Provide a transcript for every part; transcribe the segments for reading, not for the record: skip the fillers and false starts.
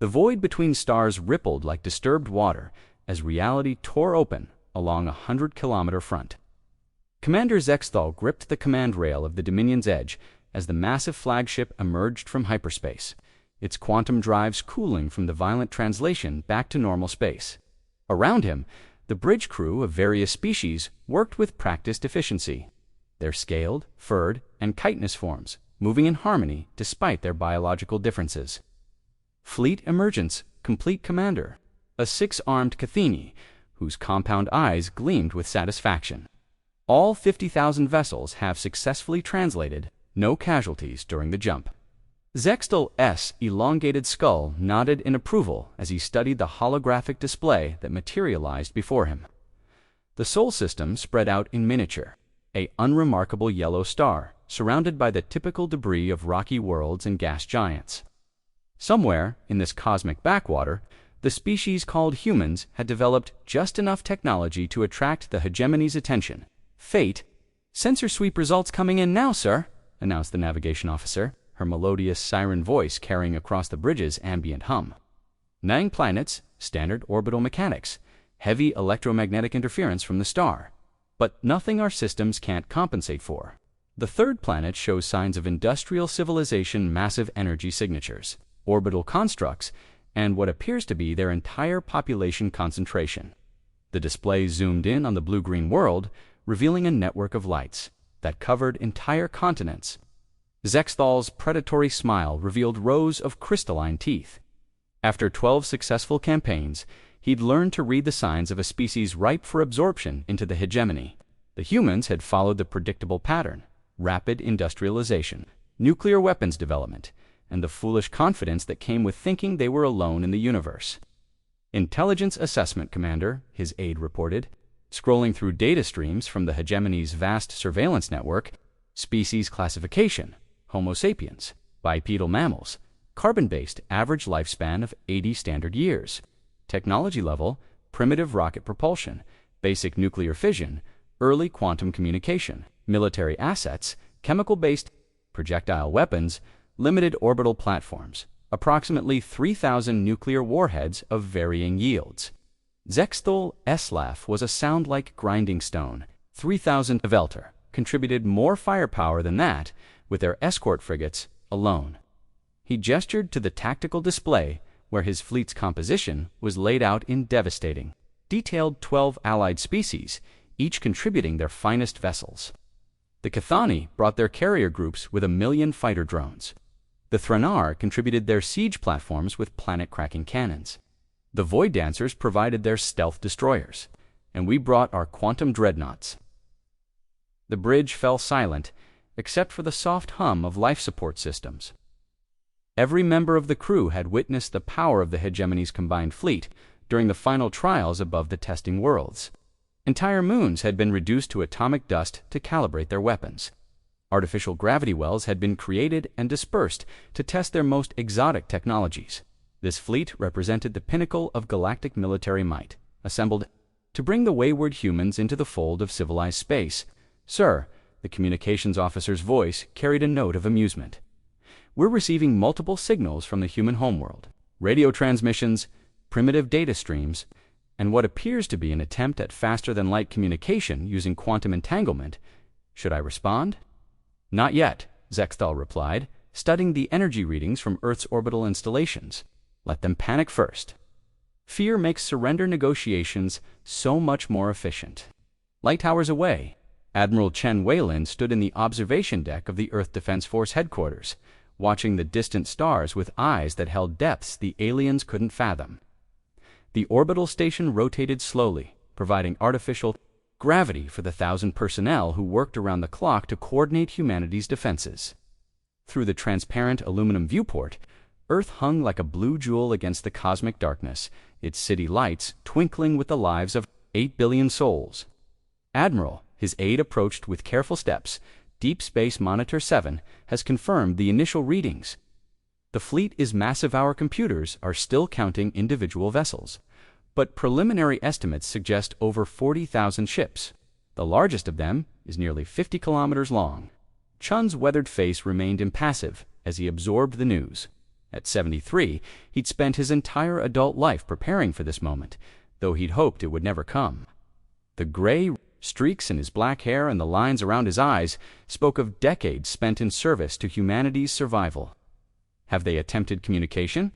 The void between stars rippled like disturbed water as reality tore open along a 100-kilometer front. Commander Zexthal gripped the command rail of the Dominion's Edge as the massive flagship emerged from hyperspace, its quantum drives cooling from the violent translation back to normal space. Around him, the bridge crew of various species worked with practiced efficiency, their scaled, furred, and chitinous forms moving in harmony despite their biological differences. Fleet Emergence, Complete Commander, a 6-armed Cathini, whose compound eyes gleamed with satisfaction. All 50,000 vessels have successfully translated, no casualties during the jump. Zextal's elongated skull nodded in approval as he studied the holographic display that materialized before him. The Sol system spread out in miniature, an unremarkable yellow star surrounded by the typical debris of rocky worlds and gas giants. Somewhere in this cosmic backwater, the species called humans had developed just enough technology to attract the hegemony's attention. Fate, "Sensor sweep results coming in now, sir," announced the navigation officer, her melodious siren voice carrying across the bridge's ambient hum. 9 planets, standard orbital mechanics, heavy electromagnetic interference from the star, but nothing our systems can't compensate for. The 3rd planet shows signs of industrial civilization, massive energy signatures, orbital constructs, and what appears to be their entire population concentration. The display zoomed in on the blue-green world, revealing a network of lights that covered entire continents. Zexthal's predatory smile revealed rows of crystalline teeth. After 12 successful campaigns, he'd learned to read the signs of a species ripe for absorption into the hegemony. The humans had followed the predictable pattern: rapid industrialization, nuclear weapons development, and the foolish confidence that came with thinking they were alone in the universe. "Intelligence assessment, Commander," his aide reported, scrolling through data streams from the hegemony's vast surveillance network. "Species classification: Homo sapiens, bipedal mammals, carbon-based, average lifespan of 80 standard years. Technology level: primitive rocket propulsion, basic nuclear fission, early quantum communication. Military assets: chemical-based projectile weapons, limited orbital platforms, approximately 3,000 nuclear warheads of varying yields." Zextal's laugh was a sound like grinding stone. 3,000 Velter contributed more firepower than that with their escort frigates alone. He gestured to the tactical display where his fleet's composition was laid out in devastating, detailed 12 allied species, each contributing their finest vessels. The Cathani brought their carrier groups with 1,000,000 fighter drones. The Thranar contributed their siege platforms with planet-cracking cannons. The Void Dancers provided their stealth destroyers, and we brought our quantum dreadnoughts. The bridge fell silent, except for the soft hum of life support systems. Every member of the crew had witnessed the power of the hegemony's combined fleet during the final trials above the testing worlds. Entire moons had been reduced to atomic dust to calibrate their weapons. Artificial gravity wells had been created and dispersed to test their most exotic technologies. This fleet represented the pinnacle of galactic military might, assembled to bring the wayward humans into the fold of civilized space. "Sir," the communications officer's voice carried a note of amusement, "we're receiving multiple signals from the human homeworld, radio transmissions, primitive data streams, and what appears to be an attempt at faster-than-light communication using quantum entanglement. Should I respond?" "Not yet," Zextal replied, studying the energy readings from Earth's orbital installations. "Let them panic first. Fear makes surrender negotiations so much more efficient." Light towers away, Admiral Chen Weilin stood in the observation deck of the Earth Defense Force headquarters, watching the distant stars with eyes that held depths the aliens couldn't fathom. The orbital station rotated slowly, providing artificial gravity for the 1,000 personnel who worked around the clock to coordinate humanity's defenses. Through the transparent aluminum viewport, Earth hung like a blue jewel against the cosmic darkness, its city lights twinkling with the lives of 8 billion souls. "Admiral," his aide approached with careful steps, "Deep Space Monitor 7 has confirmed the initial readings. The fleet is massive. Our computers are still counting individual vessels, but preliminary estimates suggest over 40,000 ships. The largest of them is nearly 50 kilometers long." Chun's weathered face remained impassive as he absorbed the news, At 73, he'd spent his entire adult life preparing for this moment, though he'd hoped it would never come. The gray streaks in his black hair and the lines around his eyes spoke of decades spent in service to humanity's survival. Have they attempted communication?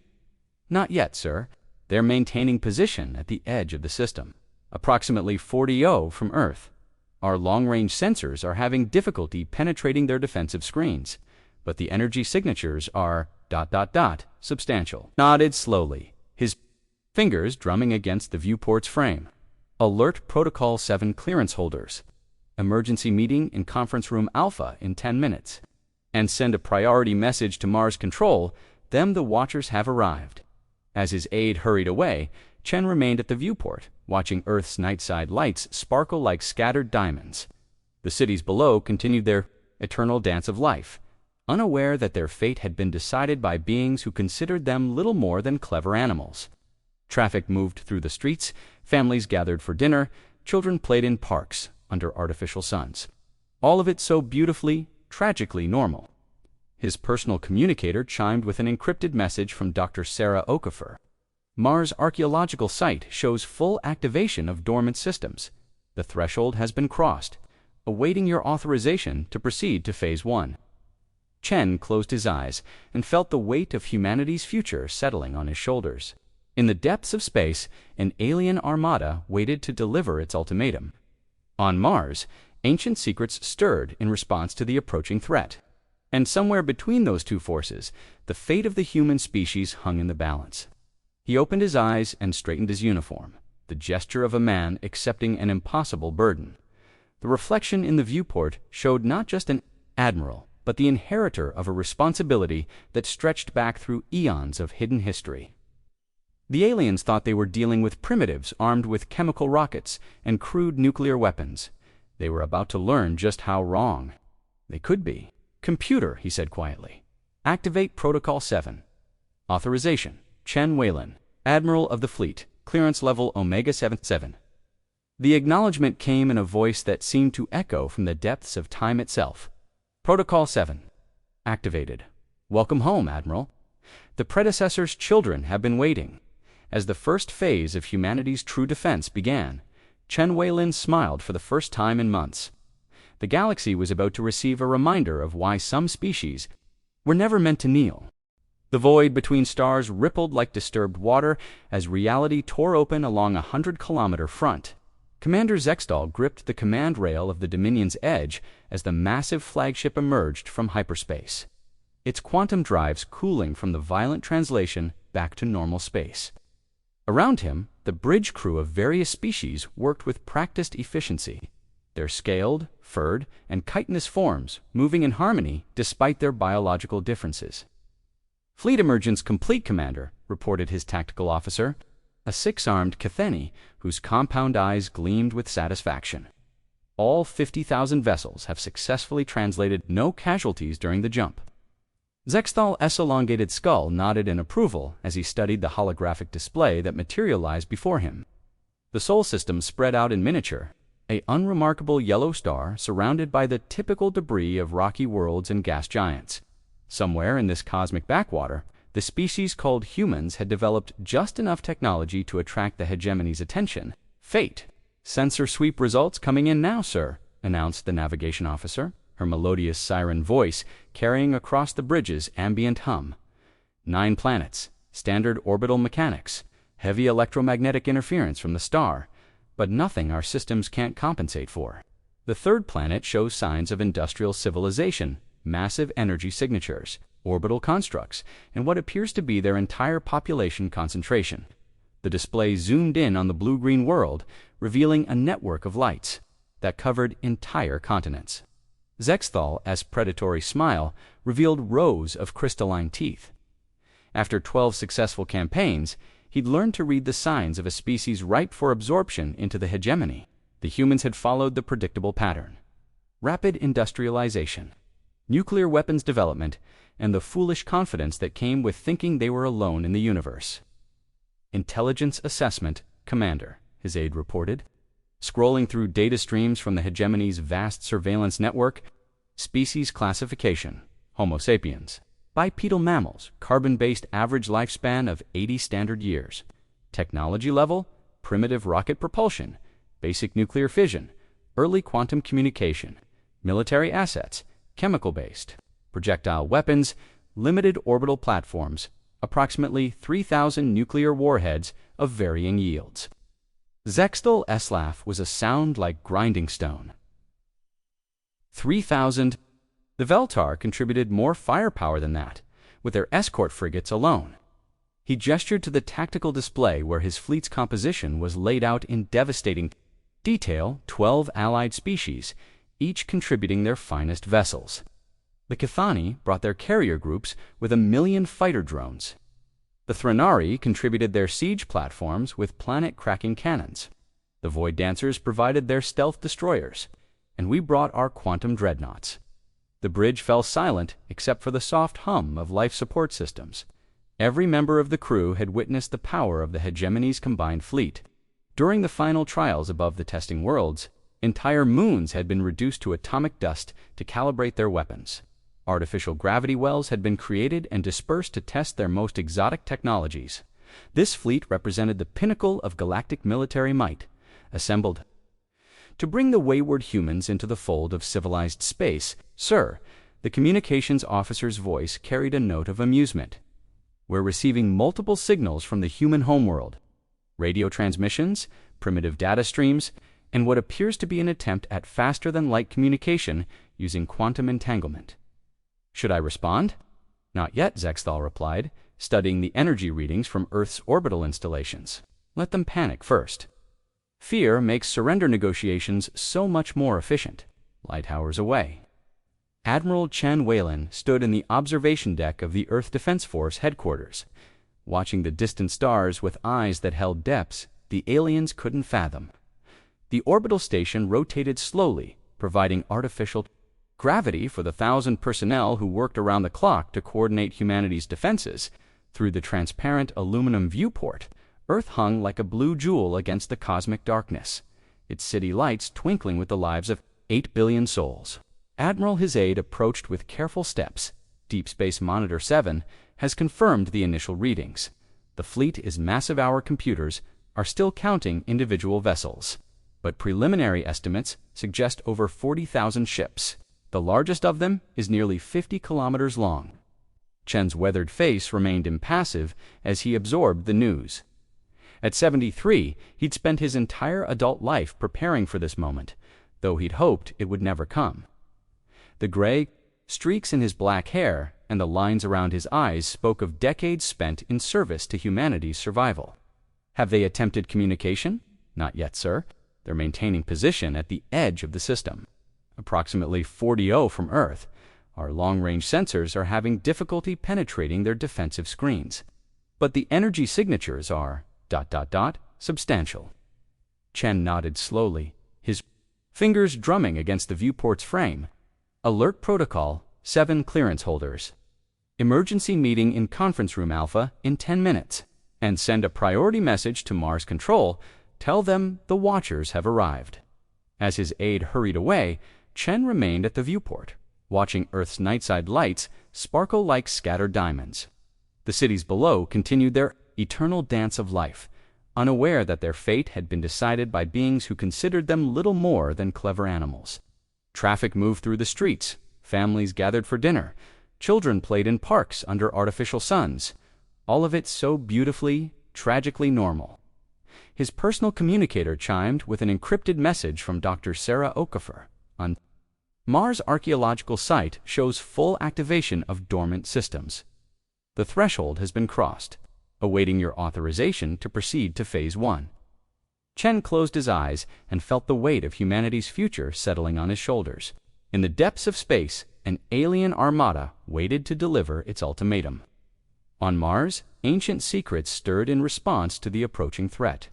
Not yet, sir. They're maintaining position at the edge of the system, approximately 40 from Earth. Our long-range sensors are having difficulty penetrating their defensive screens, but the energy signatures are ... substantial. Nodded slowly, his fingers drumming against the viewport's frame. Alert Protocol 7 clearance holders. Emergency meeting in Conference Room Alpha in 10 minutes. And send a priority message to Mars Control, them the Watchers have arrived. As his aide hurried away, Chen remained at the viewport, watching Earth's nightside lights sparkle like scattered diamonds. The cities below continued their eternal dance of life, unaware that their fate had been decided by beings who considered them little more than clever animals. Traffic moved through the streets, families gathered for dinner, children played in parks under artificial suns. All of it so beautifully, tragically normal. His personal communicator chimed with an encrypted message from Dr. Sarah Okafor. Mars archaeological site shows full activation of dormant systems. The threshold has been crossed, awaiting your authorization to proceed to Phase 1. Chen closed his eyes and felt the weight of humanity's future settling on his shoulders. In the depths of space, an alien armada waited to deliver its ultimatum. On Mars, ancient secrets stirred in response to the approaching threat. And somewhere between those two forces, the fate of the human species hung in the balance. He opened his eyes and straightened his uniform, the gesture of a man accepting an impossible burden. The reflection in the viewport showed not just an admiral, but the inheritor of a responsibility that stretched back through eons of hidden history. The aliens thought they were dealing with primitives armed with chemical rockets and crude nuclear weapons. They were about to learn just how wrong they could be. Computer, he said quietly. Activate Protocol 7. Authorization. Chen Weilin, Admiral of the Fleet, clearance level Omega 77. The acknowledgement came in a voice that seemed to echo from the depths of time itself. Protocol 7. Activated. Welcome home, Admiral. The predecessor's children have been waiting. As the first phase of humanity's true defense began, Chen Weilin smiled for the first time in months. The galaxy was about to receive a reminder of why some species were never meant to kneel. The void between stars rippled like disturbed water as reality tore open along a 100-kilometer front. Commander Zextal gripped the command rail of the Dominion's edge as the massive flagship emerged from hyperspace, its quantum drives cooling from the violent translation back to normal space. Around him, the bridge crew of various species worked with practiced efficiency, their scaled, furred, and chitinous forms moving in harmony despite their biological differences. Fleet emergence complete, Commander, reported his tactical officer, a six-armed Catheni whose compound eyes gleamed with satisfaction. All 50,000 vessels have successfully translated, no casualties during the jump. Zextal's elongated skull nodded in approval as he studied the holographic display that materialized before him. The Sol system spread out in miniature, an unremarkable yellow star surrounded by the typical debris of rocky worlds and gas giants. Somewhere in this cosmic backwater, the species called humans had developed just enough technology to attract the hegemony's attention. Fate. Sensor sweep results coming in now, sir, announced the navigation officer, her melodious siren voice carrying across the bridge's ambient hum. 9 planets, standard orbital mechanics, heavy electromagnetic interference from the star, but nothing our systems can't compensate for. The third planet shows signs of industrial civilization, massive energy signatures, orbital constructs, and what appears to be their entire population concentration. The display zoomed in on the blue-green world, revealing a network of lights that covered entire continents. Zextal's predatory smile revealed rows of crystalline teeth. After 12 successful campaigns, he'd learned to read the signs of a species ripe for absorption into the hegemony. The humans had followed the predictable pattern: rapid industrialization, nuclear weapons development, and the foolish confidence that came with thinking they were alone in the universe. Intelligence assessment, Commander, his aide reported. Scrolling through data streams from the hegemony's vast surveillance network, species classification, Homo sapiens. Bipedal mammals, carbon-based average lifespan of 80 standard years. Technology level, primitive rocket propulsion, basic nuclear fission, early quantum communication, military assets, chemical-based, projectile weapons, limited orbital platforms, approximately 3,000 nuclear warheads of varying yields. Zextal Eslaf was a sound like grinding stone. 3,000. The Veltar contributed more firepower than that, with their escort frigates alone. He gestured to the tactical display where his fleet's composition was laid out in devastating detail, 12 allied species, each contributing their finest vessels. The Cathani brought their carrier groups with 1,000,000 fighter drones. The Thranari contributed their siege platforms with planet-cracking cannons. The Void Dancers provided their stealth destroyers, and we brought our quantum dreadnoughts. The bridge fell silent except for the soft hum of life support systems. Every member of the crew had witnessed the power of the hegemony's combined fleet. During the final trials above the testing worlds, entire moons had been reduced to atomic dust to calibrate their weapons. Artificial gravity wells had been created and dispersed to test their most exotic technologies. This fleet represented the pinnacle of galactic military might, assembled to bring the wayward humans into the fold of civilized space. Sir, the communications officer's voice carried a note of amusement. We're receiving multiple signals from the human homeworld. Radio transmissions, primitive data streams, and what appears to be an attempt at faster-than-light communication using quantum entanglement. Should I respond? Not yet, Zextal replied, studying the energy readings from Earth's orbital installations. Let them panic first. Fear makes surrender negotiations so much more efficient. Light hours away. Admiral Chen Weilin stood in the observation deck of the Earth Defense Force headquarters. Watching the distant stars with eyes that held depths the aliens couldn't fathom. The orbital station rotated slowly, providing artificial gravity for the 1,000 personnel who worked around the clock to coordinate humanity's defenses. Through the transparent aluminum viewport, Earth hung like a blue jewel against the cosmic darkness, its city lights twinkling with the lives of 8 billion souls. Admiral his aide approached with careful steps. Deep Space Monitor 7 has confirmed the initial readings. The fleet is massive. Our computers are still counting individual vessels, but preliminary estimates suggest over 40,000 ships. The largest of them is nearly 50 kilometers long. Chen's weathered face remained impassive as he absorbed the news. At 73, he'd spent his entire adult life preparing for this moment, though he'd hoped it would never come. The gray streaks in his black hair and the lines around his eyes spoke of decades spent in service to humanity's survival. Have they attempted communication? Not yet, sir. They're maintaining position at the edge of the system, approximately 40 from Earth. Our long-range sensors are having difficulty penetrating their defensive screens. But the energy signatures are ... substantial. Chen nodded slowly, his fingers drumming against the viewport's frame. Alert Protocol, 7 clearance holders. Emergency meeting in Conference Room Alpha in 10 minutes. And send a priority message to Mars Control. Tell them the Watchers have arrived. As his aide hurried away, Chen remained at the viewport, watching Earth's nightside lights sparkle like scattered diamonds. The cities below continued their eternal dance of life, unaware that their fate had been decided by beings who considered them little more than clever animals. Traffic moved through the streets, families gathered for dinner, children played in parks under artificial suns, all of it so beautifully, tragically normal. His personal communicator chimed with an encrypted message from Dr. Sarah Okafor. On Mars archaeological site shows full activation of dormant systems. The threshold has been crossed, awaiting your authorization to proceed to Phase 1. Chen closed his eyes and felt the weight of humanity's future settling on his shoulders. In the depths of space, an alien armada waited to deliver its ultimatum. On Mars, ancient secrets stirred in response to the approaching threat.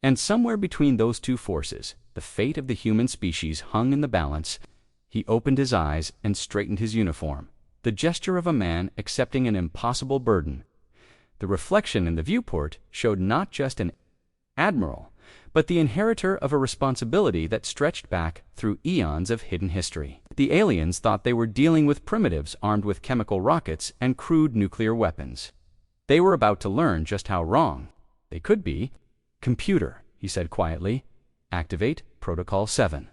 And somewhere between those two forces, the fate of the human species hung in the balance. He opened his eyes and straightened his uniform, the gesture of a man accepting an impossible burden. The reflection in the viewport showed not just an admiral, but the inheritor of a responsibility that stretched back through eons of hidden history. The aliens thought they were dealing with primitives armed with chemical rockets and crude nuclear weapons. They were about to learn just how wrong they could be. "Computer," he said quietly, "activate Protocol 7.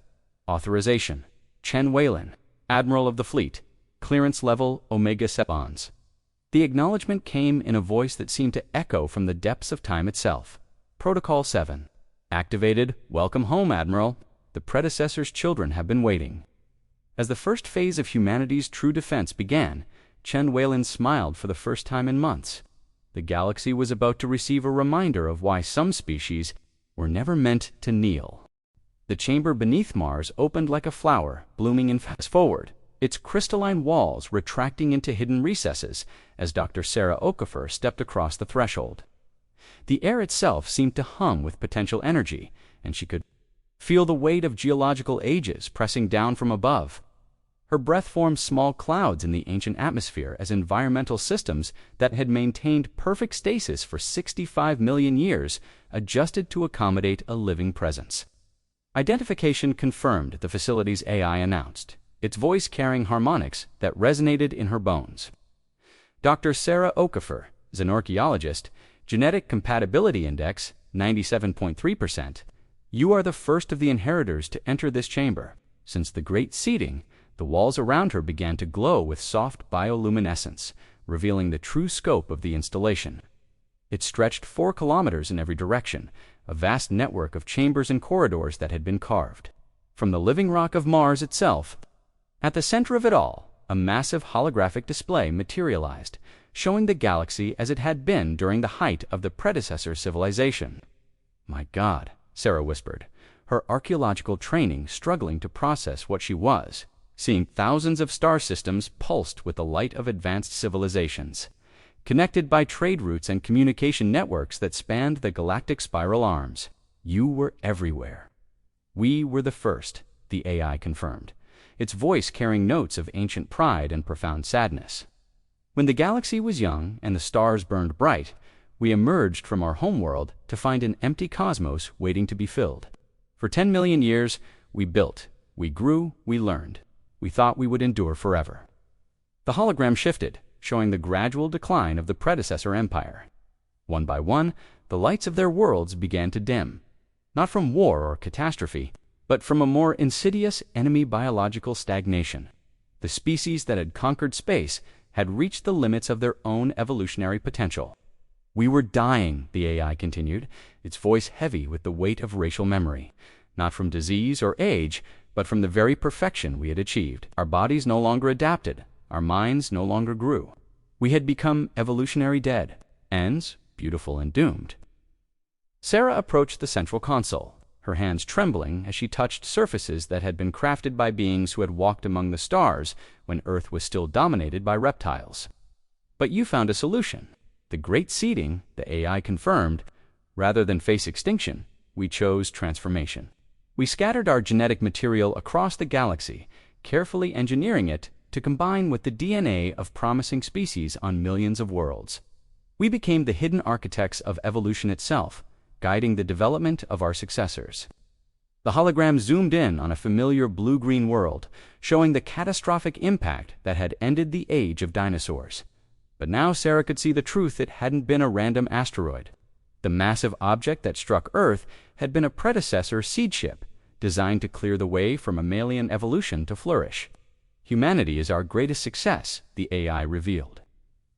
Authorization: Chen Weilin, Admiral of the Fleet. Clearance level Omega Sepons." The acknowledgement came in a voice that seemed to echo from the depths of time itself. "Protocol 7. Activated. Welcome home, Admiral. The predecessor's children have been waiting." As the first phase of humanity's true defense began, Chen Weilin smiled for the first time in months. The galaxy was about to receive a reminder of why some species were never meant to kneel. The chamber beneath Mars opened like a flower, blooming in fast forward, its crystalline walls retracting into hidden recesses as Dr. Sarah Okafor stepped across the threshold. The air itself seemed to hum with potential energy, and she could feel the weight of geological ages pressing down from above. Her breath formed small clouds in the ancient atmosphere as environmental systems that had maintained perfect stasis for 65 million years adjusted to accommodate a living presence. Identification confirmed, the facility's AI announced, its voice carrying harmonics that resonated in her bones. "Dr. Sarah Okafor, xenorchaeologist, genetic compatibility index 97.3%. You are the first of the inheritors to enter this chamber." Since the great seeding, the walls around her began to glow with soft bioluminescence, revealing the true scope of the installation. It stretched 4 kilometers in every direction, a vast network of chambers and corridors that had been carved from the living rock of Mars itself. At the center of it all, a massive holographic display materialized, showing the galaxy as it had been during the height of the predecessor civilization. "My God," Sarah whispered, her archaeological training struggling to process what she was, seeing thousands of star systems pulsed with the light of advanced civilizations, connected by trade routes and communication networks that spanned the galactic spiral arms. "You were everywhere." "We were the first," the AI confirmed, its voice carrying notes of ancient pride and profound sadness. "When the galaxy was young and the stars burned bright, we emerged from our homeworld to find an empty cosmos waiting to be filled. For 10 million years, we built, we grew, we learned. We thought we would endure forever." The hologram shifted, showing the gradual decline of the predecessor empire. One by one, the lights of their worlds began to dim, not from war or catastrophe, but from a more insidious enemy: biological stagnation. The species that had conquered space had reached the limits of their own evolutionary potential. "We were dying," the AI continued, its voice heavy with the weight of racial memory, "not from disease or age, but from the very perfection we had achieved. Our bodies no longer adapted, our minds no longer grew. We had become evolutionary dead, ends, beautiful and doomed." Sarah approached the central console, her hands trembling as she touched surfaces that had been crafted by beings who had walked among the stars when Earth was still dominated by reptiles. "But you found a solution. The great seeding," the AI confirmed. "Rather than face extinction, we chose transformation. We scattered our genetic material across the galaxy, carefully engineering it to combine with the DNA of promising species on millions of worlds. We became the hidden architects of evolution itself, guiding the development of our successors." The hologram zoomed in on a familiar blue-green world, showing the catastrophic impact that had ended the age of dinosaurs. But now Sarah could see the truth: it hadn't been a random asteroid. The massive object that struck Earth had been a predecessor seed ship, designed to clear the way for mammalian evolution to flourish. "Humanity is our greatest success," the AI revealed.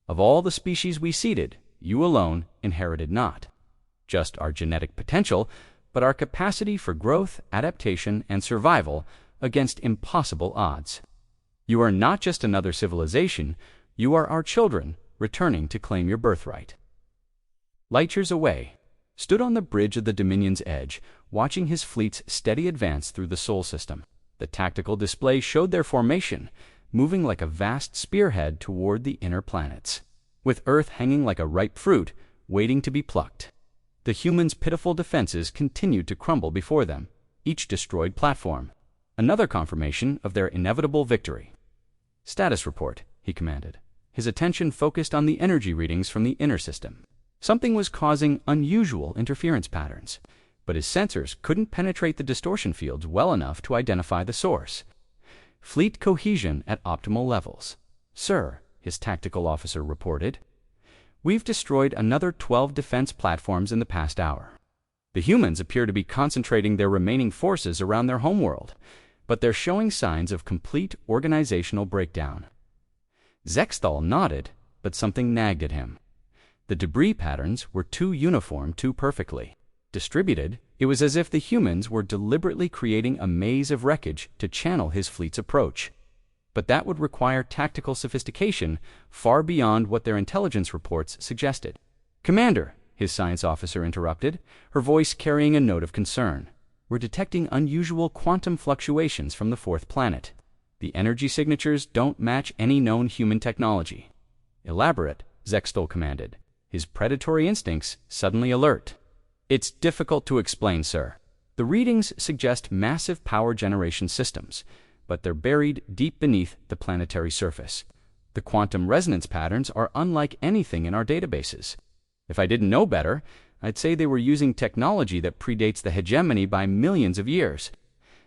"Of all the species we seeded, you alone inherited not just our genetic potential, but our capacity for growth, adaptation, and survival against impossible odds. You are not just another civilization, you are our children returning to claim your birthright." Light years away, stood on the bridge of the Dominion's edge, watching his fleet's steady advance through the Sol system. The tactical display showed their formation, moving like a vast spearhead toward the inner planets, with Earth hanging like a ripe fruit, waiting to be plucked. The humans' pitiful defenses continued to crumble before them, each destroyed platform, another confirmation of their inevitable victory. "Status report," he commanded, his attention focused on the energy readings from the inner system. Something was causing unusual interference patterns. but his sensors couldn't penetrate the distortion fields well enough to identify the source. Fleet cohesion at optimal levels. Sir, his tactical officer reported. We've destroyed another 12 defense platforms in the past hour. The humans appear to be concentrating their remaining forces around their homeworld, but they're showing signs of complete organizational breakdown. Zexthal nodded, but something nagged at him. The debris patterns were too uniform too perfectly. Distributed, it was as if the humans were deliberately creating a maze of wreckage to channel his fleet's approach. But that would require tactical sophistication far beyond what their intelligence reports suggested. Commander, his science officer interrupted, her voice carrying a note of concern. We're detecting unusual quantum fluctuations from the fourth planet. The energy signatures don't match any known human technology. Elaborate, Zexthal commanded, his predatory instincts suddenly alert. It's difficult to explain, sir. The readings suggest massive power generation systems, but they're buried deep beneath the planetary surface. The quantum resonance patterns are unlike anything in our databases. If I didn't know better, I'd say they were using technology that predates the hegemony by millions of years.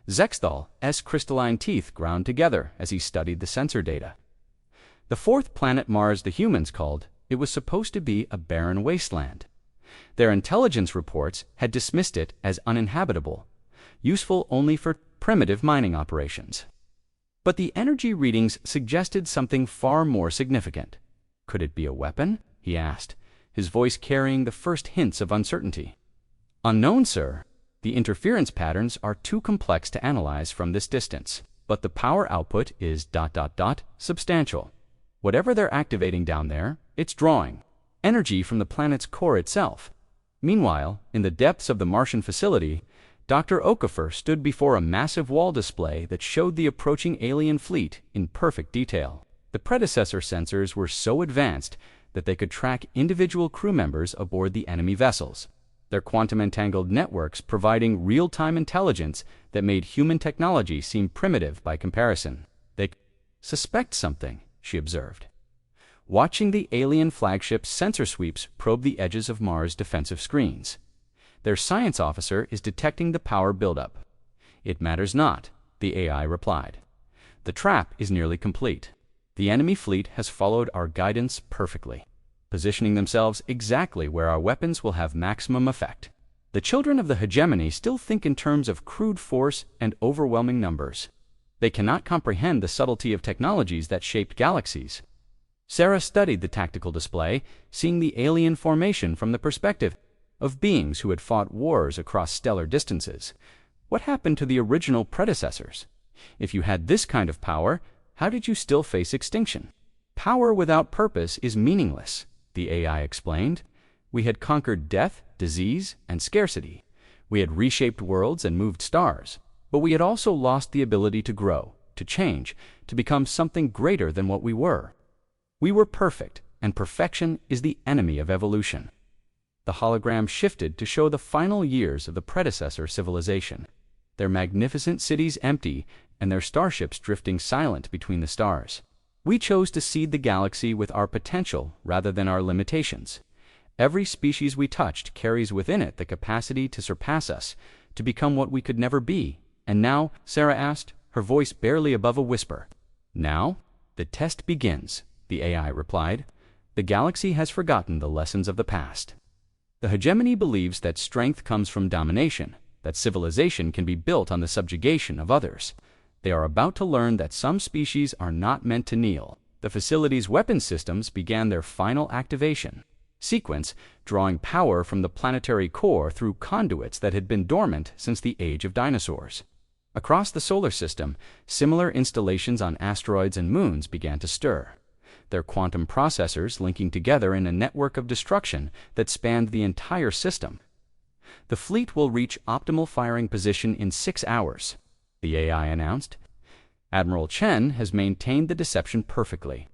Zexthal's crystalline teeth ground together as he studied the sensor data. The fourth planet Mars the humans called, it was supposed to be a barren wasteland. Their intelligence reports had dismissed it as uninhabitable, useful only for primitive mining operations. But the energy readings suggested something far more significant. Could it be a weapon? He asked, his voice carrying the first hints of uncertainty. Unknown, sir. The interference patterns are too complex to analyze from this distance, but the power output is ... substantial. Whatever they're activating down there, it's drawing energy from the planet's core itself. Meanwhile, in the depths of the Martian facility, Dr. Okafor stood before a massive wall display that showed the approaching alien fleet in perfect detail. The predecessor sensors were so advanced that they could track individual crew members aboard the enemy vessels, their quantum-entangled networks providing real-time intelligence that made human technology seem primitive by comparison. They suspect something, she observed, watching the alien flagship's sensor sweeps probe the edges of Mars' defensive screens. Their science officer is detecting the power buildup. It matters not, the AI replied. The trap is nearly complete. The enemy fleet has followed our guidance perfectly, positioning themselves exactly where our weapons will have maximum effect. The children of the hegemony still think in terms of crude force and overwhelming numbers. They cannot comprehend the subtlety of technologies that shaped galaxies. Sarah studied the tactical display, seeing the alien formation from the perspective of beings who had fought wars across stellar distances. What happened to the original predecessors? If you had this kind of power, how did you still face extinction? Power without purpose is meaningless, the AI explained. We had conquered death, disease, and scarcity. We had reshaped worlds and moved stars. But we had also lost the ability to grow, to change, to become something greater than what we were. We were perfect, and perfection is the enemy of evolution. The hologram shifted to show the final years of the predecessor civilization, their magnificent cities empty and their starships drifting silent between the stars. We chose to seed the galaxy with our potential rather than our limitations. Every species we touched carries within it the capacity to surpass us, to become what we could never be. And now, Sarah asked, her voice barely above a whisper. Now, the test begins, the AI replied. The galaxy has forgotten the lessons of the past. The hegemony believes that strength comes from domination, that civilization can be built on the subjugation of others. They are about to learn that some species are not meant to kneel. The facility's weapon systems began their final activation sequence, drawing power from the planetary core through conduits that had been dormant since the age of dinosaurs. Across the solar system, similar installations on asteroids and moons began to stir, their quantum processors linking together in a network of destruction that spanned the entire system. The fleet will reach optimal firing position in 6 hours, the AI announced. Admiral Chen has maintained the deception perfectly.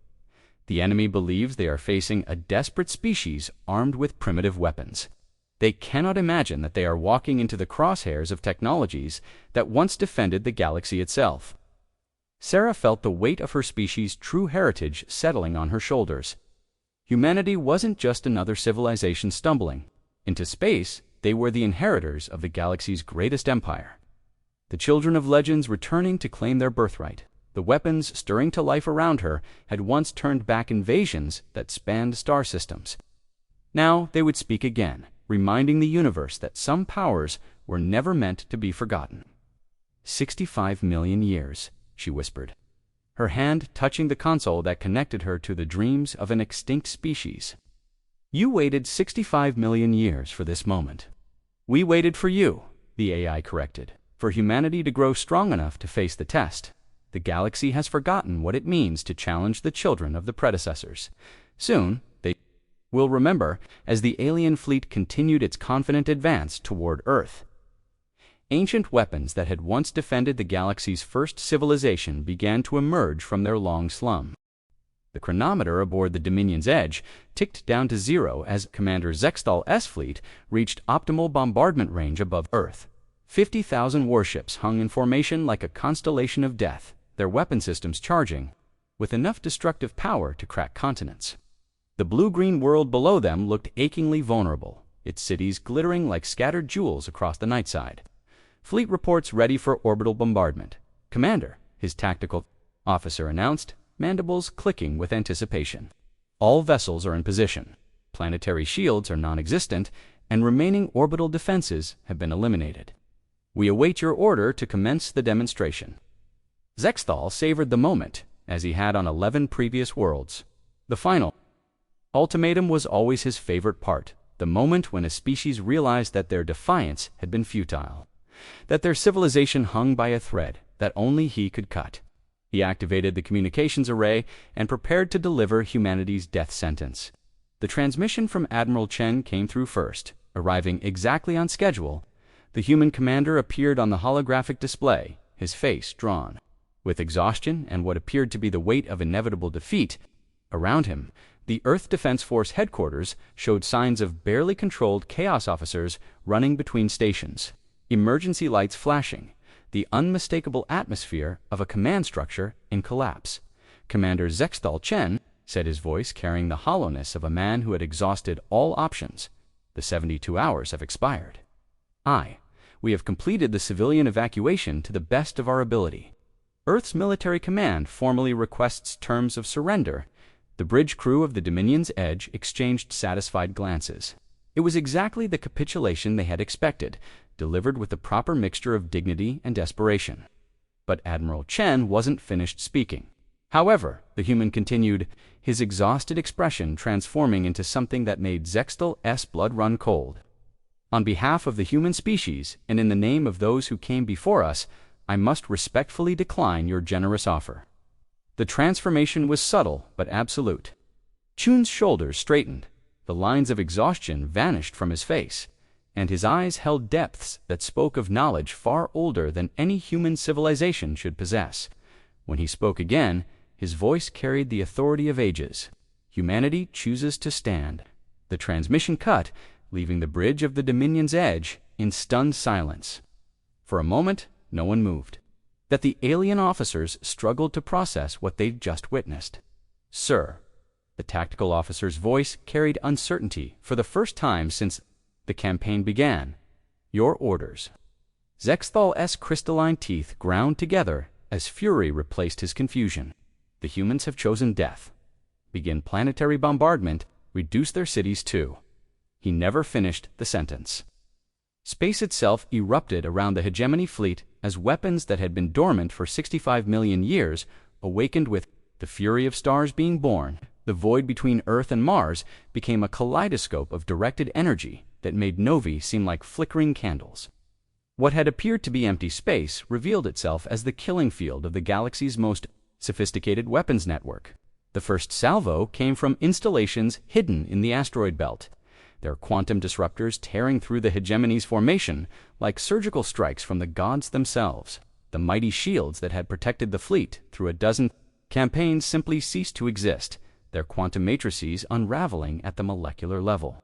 The enemy believes they are facing a desperate species armed with primitive weapons. They cannot imagine that they are walking into the crosshairs of technologies that once defended the galaxy itself. Sarah felt the weight of her species' true heritage settling on her shoulders. Humanity wasn't just another civilization stumbling into space, they were the inheritors of the galaxy's greatest empire. The children of legends returning to claim their birthright. The weapons stirring to life around her had once turned back invasions that spanned star systems. Now they would speak again, reminding the universe that some powers were never meant to be forgotten. 65 million years, she whispered, her hand touching the console that connected her to the dreams of an extinct species. You waited 65 million years for this moment. We waited for you, the AI corrected, for humanity to grow strong enough to face the test. The galaxy has forgotten what it means to challenge the children of the predecessors. Soon, they will remember as the alien fleet continued its confident advance toward Earth. Ancient weapons that had once defended the galaxy's first civilization began to emerge from their long slum. The chronometer aboard the Dominion's Edge ticked down to 0 as Commander Zextal's fleet reached optimal bombardment range above Earth. 50,000 warships hung in formation like a constellation of death, their weapon systems charging, with enough destructive power to crack continents. The blue-green world below them looked achingly vulnerable, its cities glittering like scattered jewels across the night side. Fleet reports ready for orbital bombardment. Commander, his tactical officer announced, mandibles clicking with anticipation. All vessels are in position. Planetary shields are non-existent, and remaining orbital defenses have been eliminated. We await your order to commence the demonstration. Zextal savored the moment, as he had on 11 previous worlds. The final ultimatum was always his favorite part, the moment when a species realized that their defiance had been futile, that their civilization hung by a thread that only he could cut. He activated the communications array and prepared to deliver humanity's death sentence. The transmission from Admiral Chen came through first, arriving exactly on schedule. The human commander appeared on the holographic display, his face drawn. With exhaustion and what appeared to be the weight of inevitable defeat around him, the Earth Defense Force headquarters showed signs of barely controlled chaos officers running between stations, emergency lights flashing, the unmistakable atmosphere of a command structure in collapse. Commander Zextal Chen, said his voice carrying the hollowness of a man who had exhausted all options. The 72 hours have expired. We have completed the civilian evacuation to the best of our ability. Earth's military command formally requests terms of surrender. The bridge crew of the Dominion's Edge exchanged satisfied glances. It was exactly the capitulation they had expected, delivered with the proper mixture of dignity and desperation. But Admiral Chen wasn't finished speaking. However, the human continued, his exhausted expression transforming into something that made Zextal's blood run cold. On behalf of the human species, and in the name of those who came before us, I must respectfully decline your generous offer. The transformation was subtle but absolute. Chun's shoulders straightened, the lines of exhaustion vanished from his face, and his eyes held depths that spoke of knowledge far older than any human civilization should possess. When he spoke again, his voice carried the authority of ages. Humanity chooses to stand. The transmission cut, leaving the bridge of the Dominion's Edge in stunned silence. For a moment, no one moved. That the alien officers struggled to process what they'd just witnessed. Sir, the tactical officer's voice carried uncertainty for the first time since the campaign began. Your orders. Zextal's crystalline teeth ground together as fury replaced his confusion. The humans have chosen death. Begin planetary bombardment, reduce their cities too. He never finished the sentence. Space itself erupted around the hegemony fleet as weapons that had been dormant for 65 million years awakened with the fury of stars being born. The void between Earth and Mars became a kaleidoscope of directed energy that made novae seem like flickering candles. What had appeared to be empty space revealed itself as the killing field of the galaxy's most sophisticated weapons network. The first salvo came from installations hidden in the asteroid belt, their quantum disruptors tearing through the hegemony's formation like surgical strikes from the gods themselves. The mighty shields that had protected the fleet through a dozen campaigns simply ceased to exist, their quantum matrices unraveling at the molecular level.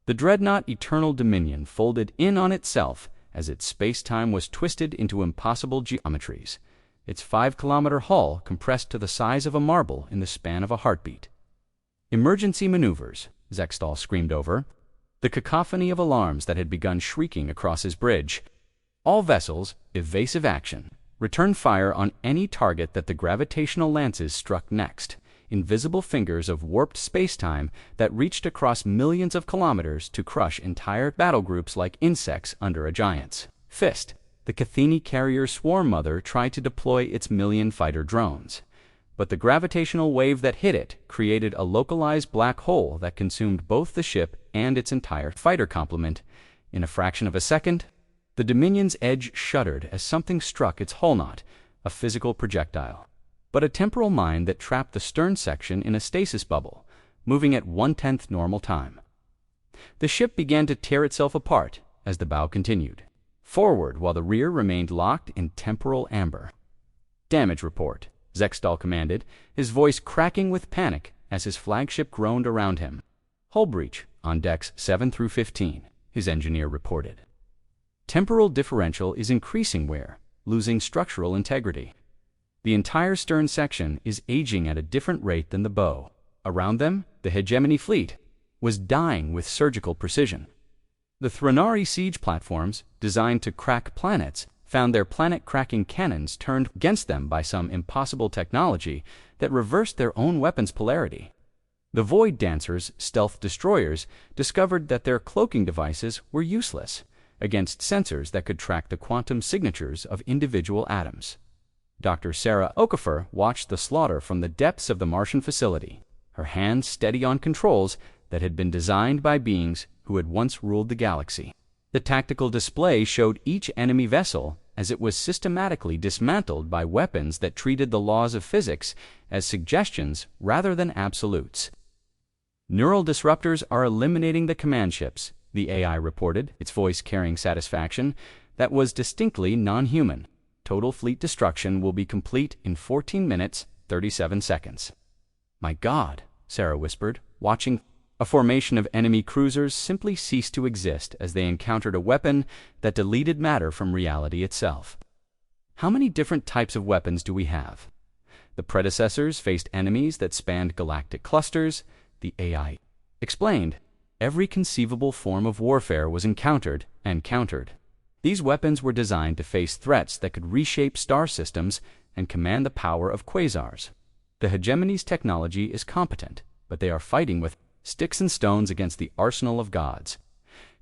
The dreadnought Eternal Dominion folded in on itself as its space-time was twisted into impossible geometries, its 5-kilometer hull compressed to the size of a marble in the span of a heartbeat. Emergency maneuvers, Zextal screamed over. the cacophony of alarms that had begun shrieking across his bridge. All vessels, evasive action. Return fire on any target that the gravitational lances struck next. Invisible fingers of warped space-time that reached across millions of kilometers to crush entire battle groups like insects under a giant's fist. The Cathini carrier swarm mother tried to deploy its million fighter drones, but the gravitational wave that hit it created a localized black hole that consumed both the ship and its entire fighter complement. In a fraction of a second, the Dominion's edge shuddered as something struck its hull knot, a physical projectile, but a temporal mine that trapped the stern section in a stasis bubble, moving at 1/10 normal time. The ship began to tear itself apart as the bow continued forward while the rear remained locked in temporal amber. "Damage report," Zextal commanded, his voice cracking with panic as his flagship groaned around him. "Hull breach on decks 7 through 15, his engineer reported. "Temporal differential is increasing wear, losing structural integrity. The entire stern section is aging at a different rate than the bow. Around them, the hegemony fleet was dying with surgical precision. The Thranari siege platforms, designed to crack planets, found their planet-cracking cannons turned against them by some impossible technology that reversed their own weapons' polarity. The Void Dancers' stealth destroyers discovered that their cloaking devices were useless against sensors that could track the quantum signatures of individual atoms." Dr. Sarah Okafor watched the slaughter from the depths of the Martian facility, her hands steady on controls that had been designed by beings who had once ruled the galaxy. The tactical display showed each enemy vessel as it was systematically dismantled by weapons that treated the laws of physics as suggestions rather than absolutes. "Neural disruptors are eliminating the command ships," the AI reported, its voice carrying satisfaction that was distinctly non-human. "Total fleet destruction will be complete in 14 minutes, 37 seconds. "My God," Sarah whispered, watching. A formation of enemy cruisers simply ceased to exist as they encountered a weapon that deleted matter from reality itself. "How many different types of weapons do we have?" The predecessors faced enemies that spanned galactic clusters, the AI explained. Every conceivable form of warfare was encountered and countered. These weapons were designed to face threats that could reshape star systems and command the power of quasars. The hegemony's technology is competent, but they are fighting with sticks and stones against the arsenal of gods.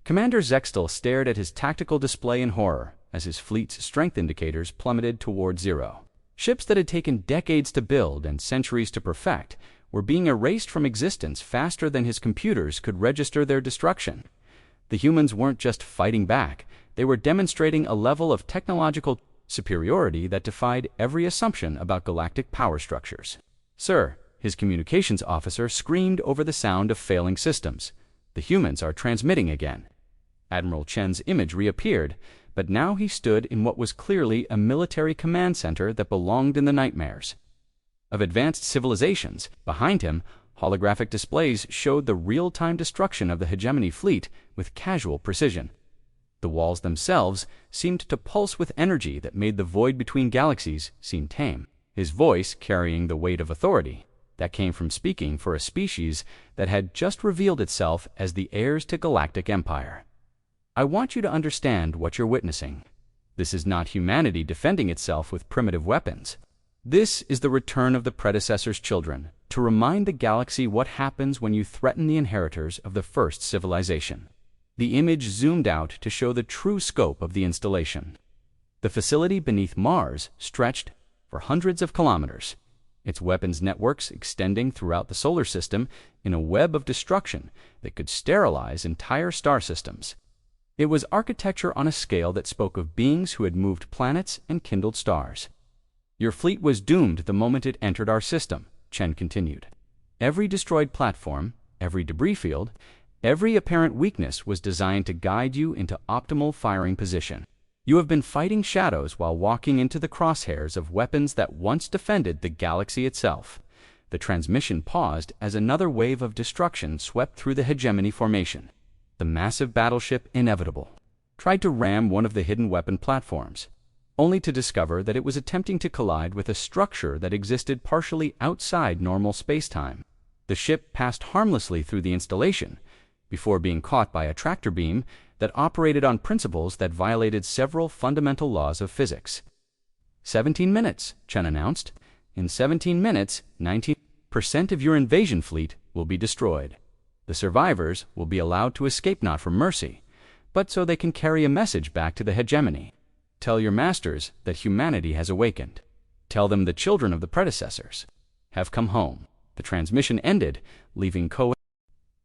Commander Zextal stared at his tactical display in horror as his fleet's strength indicators plummeted toward zero. Ships that had taken decades to build and centuries to perfect were being erased from existence faster than his computers could register their destruction. The humans weren't just fighting back, they were demonstrating a level of technological superiority that defied every assumption about galactic power structures. "Sir," his communications officer screamed over the sound of failing systems, "the humans are transmitting again." Admiral Chen's image reappeared, but now he stood in what was clearly a military command center that belonged in the nightmares of advanced civilizations. Behind him, holographic displays showed the real-time destruction of the hegemony fleet with casual precision. The walls themselves seemed to pulse with energy that made the void between galaxies seem tame, his voice carrying the weight of authority that came from speaking for a species that had just revealed itself as the heirs to galactic empire. "I want you to understand what you're witnessing. This is not humanity defending itself with primitive weapons. This is the return of the predecessor's children, to remind the galaxy what happens when you threaten the inheritors of the first civilization." The image zoomed out to show the true scope of the installation. The facility beneath Mars stretched for hundreds of kilometers, its weapons networks extending throughout the solar system in a web of destruction that could sterilize entire star systems. It was architecture on a scale that spoke of beings who had moved planets and kindled stars. "Your fleet was doomed the moment it entered our system," Chen continued. "Every destroyed platform, every debris field, every apparent weakness was designed to guide you into optimal firing position. You have been fighting shadows while walking into the crosshairs of weapons that once defended the galaxy itself." The transmission paused as another wave of destruction swept through the hegemony formation. The massive battleship Inevitable tried to ram one of the hidden weapon platforms, only to discover that it was attempting to collide with a structure that existed partially outside normal spacetime. The ship passed harmlessly through the installation, before being caught by a tractor beam that operated on principles that violated several fundamental laws of physics. 17 minutes, Chen announced. In 17 minutes, 90% of your invasion fleet will be destroyed. The survivors will be allowed to escape not from mercy, but so they can carry a message back to the hegemony. Tell your masters that humanity has awakened. Tell them the children of the predecessors have come home. The transmission ended, leaving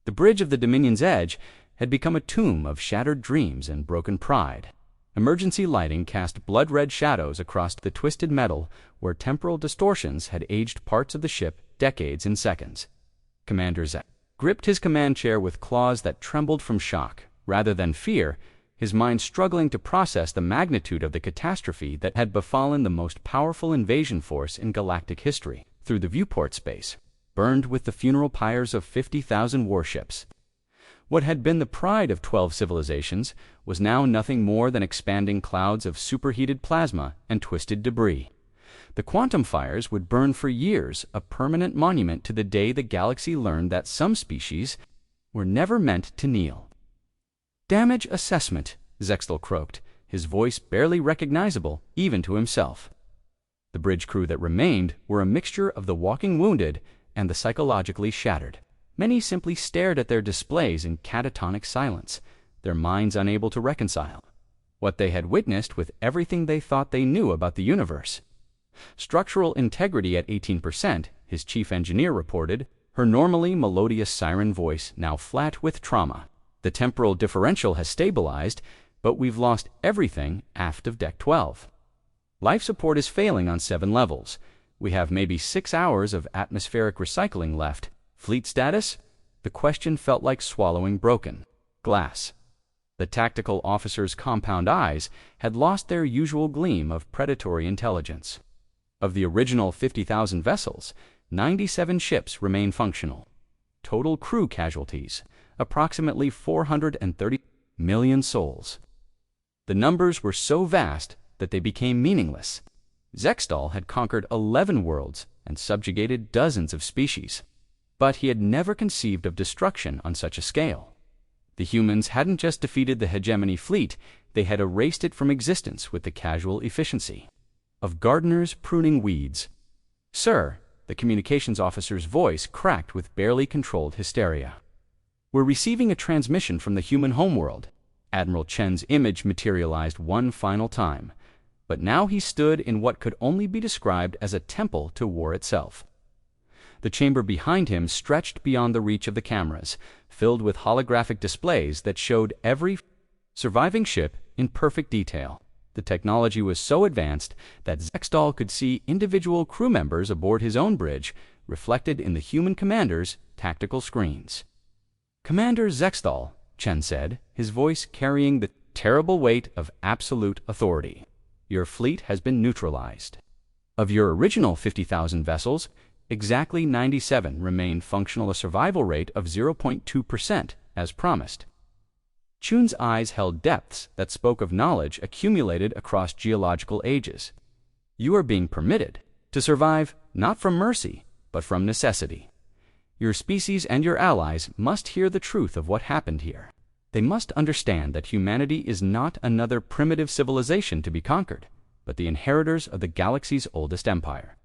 The bridge of the Dominion's edge had become a tomb of shattered dreams and broken pride. Emergency lighting cast blood-red shadows across the twisted metal where temporal distortions had aged parts of the ship decades in seconds. Commander Zek gripped his command chair with claws that trembled from shock, rather than fear, his mind struggling to process the magnitude of the catastrophe that had befallen the most powerful invasion force in galactic history. Through the viewport space, burned with the funeral pyres of 50,000 warships. What had been the pride of 12 civilizations was now nothing more than expanding clouds of superheated plasma and twisted debris. The quantum fires would burn for years, a permanent monument to the day the galaxy learned that some species were never meant to kneel. Damage assessment, Zextal croaked, his voice barely recognizable even to himself. The bridge crew that remained were a mixture of the walking wounded and the psychologically shattered. Many simply stared at their displays in catatonic silence, their minds unable to reconcile what they had witnessed with everything they thought they knew about the universe. Structural integrity at 18%, his chief engineer reported, her normally melodious siren voice now flat with trauma. The temporal differential has stabilized, but we've lost everything aft of Deck 12. Life support is failing on 7 levels. We have maybe 6 hours of atmospheric recycling left. Fleet status? The question felt like swallowing broken glass. The tactical officer's compound eyes had lost their usual gleam of predatory intelligence. Of the original 50,000 vessels, 97 ships remain functional. Total crew casualties, approximately 430 million souls. The numbers were so vast that they became meaningless. Zextal had conquered 11 worlds and subjugated dozens of species, but he had never conceived of destruction on such a scale. The humans hadn't just defeated the hegemony fleet, they had erased it from existence with the casual efficiency of gardeners pruning weeds. Sir, the communications officer's voice cracked with barely controlled hysteria. We're receiving a transmission from the human homeworld. Admiral Chen's image materialized one final time, but now he stood in what could only be described as a temple to war itself. The chamber behind him stretched beyond the reach of the cameras, filled with holographic displays that showed every surviving ship in perfect detail. The technology was so advanced that Zextal could see individual crew members aboard his own bridge reflected in the human commander's tactical screens. Commander Zextal, Chen said, his voice carrying the terrible weight of absolute authority. Your fleet has been neutralized. Of your original 50,000 vessels, exactly 97 remain functional, a survival rate of 0.2%, as promised. Chun's eyes held depths that spoke of knowledge accumulated across geological ages. You are being permitted to survive not from mercy, but from necessity. Your species and your allies must hear the truth of what happened here. They must understand that humanity is not another primitive civilization to be conquered, but the inheritors of the galaxy's oldest empire.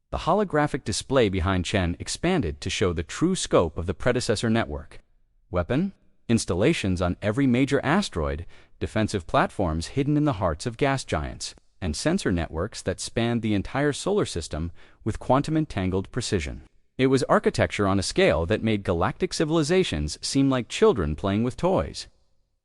The holographic display behind Chen expanded to show the true scope of the predecessor network. Weapon, installations on every major asteroid, defensive platforms hidden in the hearts of gas giants, and sensor networks that spanned the entire solar system with quantum-entangled precision. It was architecture on a scale that made galactic civilizations seem like children playing with toys.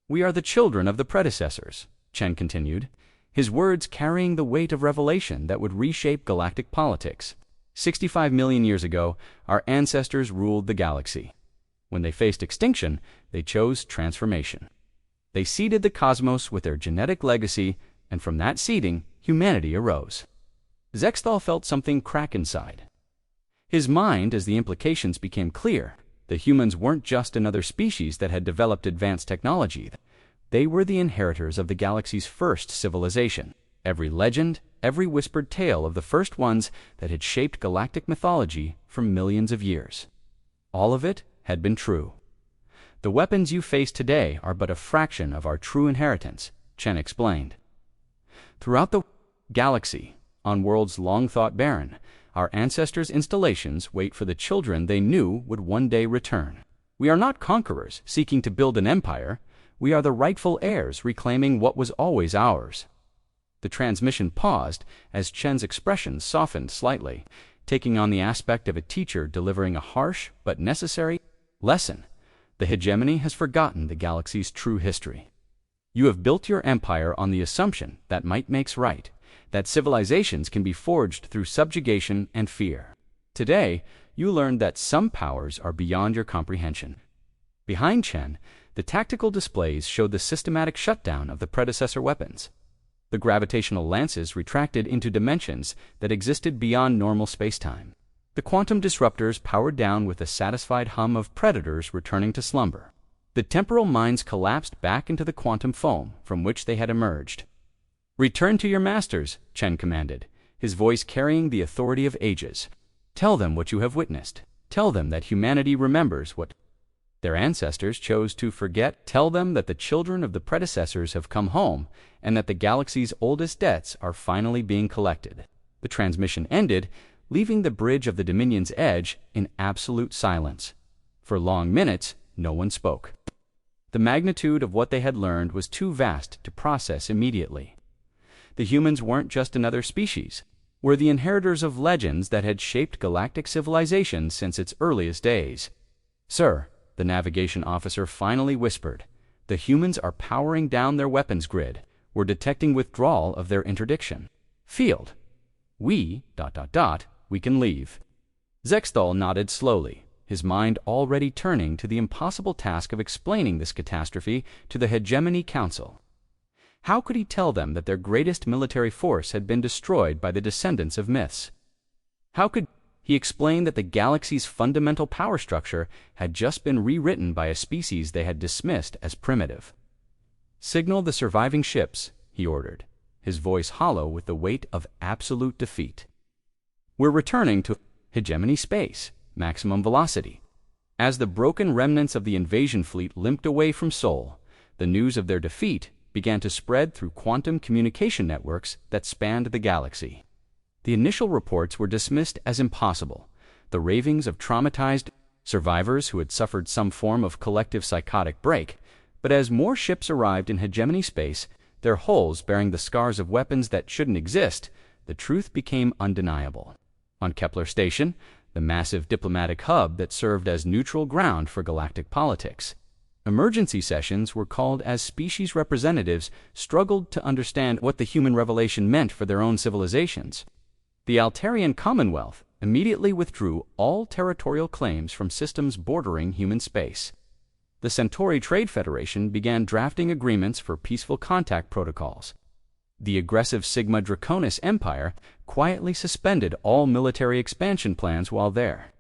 We are the children of the predecessors, Chen continued, his words carrying the weight of revelation that would reshape galactic politics. 65 million years ago, our ancestors ruled the galaxy. When they faced extinction, they chose transformation. They seeded the cosmos with their genetic legacy, and from that seeding, humanity arose. Zextal felt something crack inside his mind as the implications became clear. The humans weren't just another species that had developed advanced technology. They were the inheritors of the galaxy's first civilization. Every legend, every whispered tale of the first ones that had shaped galactic mythology for millions of years. All of it had been true. The weapons you face today are but a fraction of our true inheritance, Chen explained. Throughout the galaxy, on worlds long thought barren, our ancestors' installations wait for the children they knew would one day return. We are not conquerors seeking to build an empire. We are the rightful heirs reclaiming what was always ours. The transmission paused as Chen's expression softened slightly, taking on the aspect of a teacher delivering a harsh but necessary lesson. The hegemony has forgotten the galaxy's true history. You have built your empire on the assumption that might makes right, that civilizations can be forged through subjugation and fear. Today, you learned that some powers are beyond your comprehension. Behind Chen, the tactical displays showed the systematic shutdown of the predecessor weapons. The gravitational lances retracted into dimensions that existed beyond normal spacetime. The quantum disruptors powered down with a satisfied hum of predators returning to slumber. The temporal mines collapsed back into the quantum foam from which they had emerged. "Return to your masters," Chen commanded, his voice carrying the authority of ages. "Tell them what you have witnessed. Tell them that humanity remembers what their ancestors chose to forget. Tell them that the children of the predecessors have come home and that the galaxy's oldest debts are finally being collected." The transmission ended, leaving the bridge of the Dominion's edge in absolute silence. For long minutes, no one spoke. The magnitude of what they had learned was too vast to process immediately. The humans weren't just another species. Were the inheritors of legends that had shaped galactic civilization since its earliest days. "Sir," the navigation officer finally whispered, "the humans are powering down their weapons grid. We're detecting withdrawal of their interdiction field. We can leave." Zexthal nodded slowly, his mind already turning to the impossible task of explaining this catastrophe to the Hegemony Council. How could he tell them that their greatest military force had been destroyed by the descendants of myths? How could he explain that the galaxy's fundamental power structure had just been rewritten by a species they had dismissed as primitive? "Signal the surviving ships," he ordered, his voice hollow with the weight of absolute defeat. "We're returning to hegemony space, maximum velocity." As the broken remnants of the invasion fleet limped away from Sol, the news of their defeat began to spread through quantum communication networks that spanned the galaxy. The initial reports were dismissed as impossible, the ravings of traumatized survivors who had suffered some form of collective psychotic break. But as more ships arrived in hegemony space, their hulls bearing the scars of weapons that shouldn't exist, the truth became undeniable. On Kepler Station, the massive diplomatic hub that served as neutral ground for galactic politics, emergency sessions were called as species representatives struggled to understand what the human revelation meant for their own civilizations. The Altarian Commonwealth immediately withdrew all territorial claims from systems bordering human space. The Centauri Trade Federation began drafting agreements for peaceful contact protocols. The aggressive Sigma Draconis Empire quietly suspended all military expansion plans while there.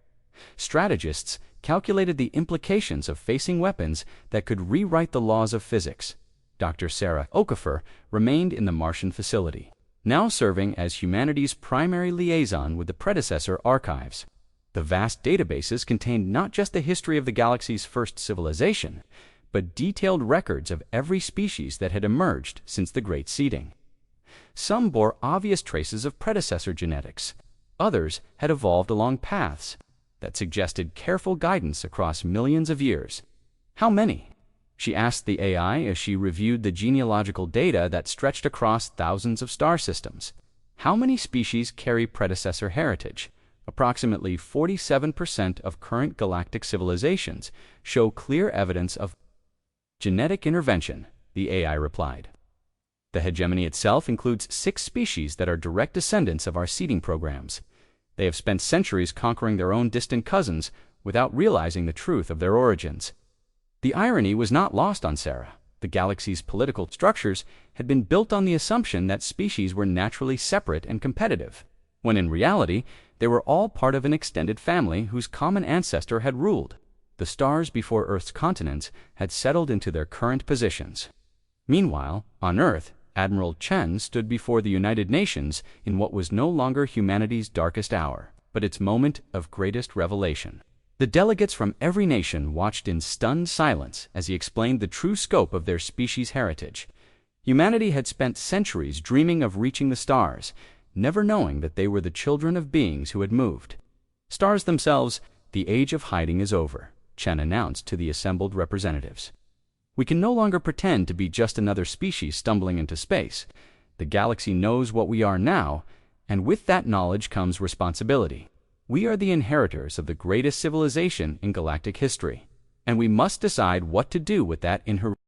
Strategists calculated the implications of facing weapons that could rewrite the laws of physics. Dr. Sarah Okafor remained in the Martian facility, now serving as humanity's primary liaison with the predecessor archives. The vast databases contained not just the history of the galaxy's first civilization, but detailed records of every species that had emerged since the Great Seeding. Some bore obvious traces of predecessor genetics. Others had evolved along paths that suggested careful guidance across millions of years. "How many?" she asked the AI as she reviewed the genealogical data that stretched across thousands of star systems. "How many species carry predecessor heritage?" Approximately 47% of current galactic civilizations show clear evidence of genetic intervention, the AI replied. The hegemony itself includes 6 species that are direct descendants of our seeding programs. They have spent centuries conquering their own distant cousins without realizing the truth of their origins. The irony was not lost on Sarah. The galaxy's political structures had been built on the assumption that species were naturally separate and competitive, when in reality, they were all part of an extended family whose common ancestor had ruled. The stars before Earth's continents had settled into their current positions. Meanwhile, on Earth, Admiral Chen stood before the United Nations in what was no longer humanity's darkest hour, but its moment of greatest revelation. The delegates from every nation watched in stunned silence as he explained the true scope of their species' heritage. Humanity had spent centuries dreaming of reaching the stars, never knowing that they were the children of beings who had moved. Stars themselves, the age of hiding is over, Chen announced to the assembled representatives. We can no longer pretend to be just another species stumbling into space. The galaxy knows what we are now, and with that knowledge comes responsibility. We are the inheritors of the greatest civilization in galactic history, and we must decide what to do with that inheritance.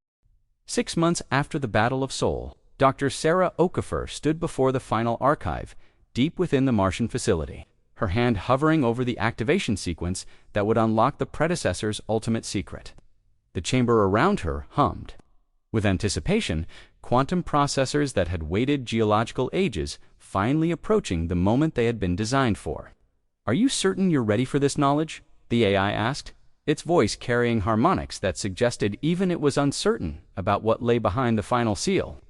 6 months after the Battle of Seoul, Dr. Sarah Okafor stood before the final archive, deep within the Martian facility, her hand hovering over the activation sequence that would unlock the predecessor's ultimate secret. The chamber around her hummed. With anticipation, quantum processors that had waited geological ages finally approaching the moment they had been designed for. "Are you certain you're ready for this knowledge?" the AI asked, its voice carrying harmonics that suggested even it was uncertain about what lay behind the final seal.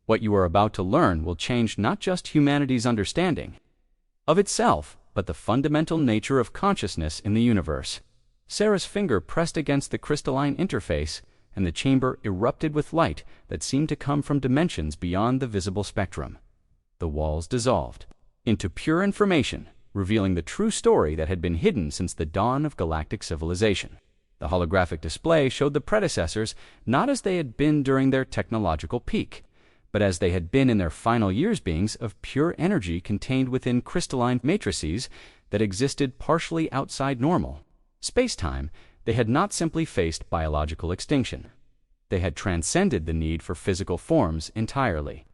"What you are about to learn will change not just humanity's understanding of itself, but the fundamental nature of consciousness in the universe." Sarah's finger pressed against the crystalline interface, and the chamber erupted with light that seemed to come from dimensions beyond the visible spectrum. The walls dissolved into pure information, revealing the true story that had been hidden since the dawn of galactic civilization. The holographic display showed the predecessors not as they had been during their technological peak, but as they had been in their final years, beings of pure energy contained within crystalline matrices that existed partially outside normal space-time. They had not simply faced biological extinction. They had transcended the need for physical forms entirely.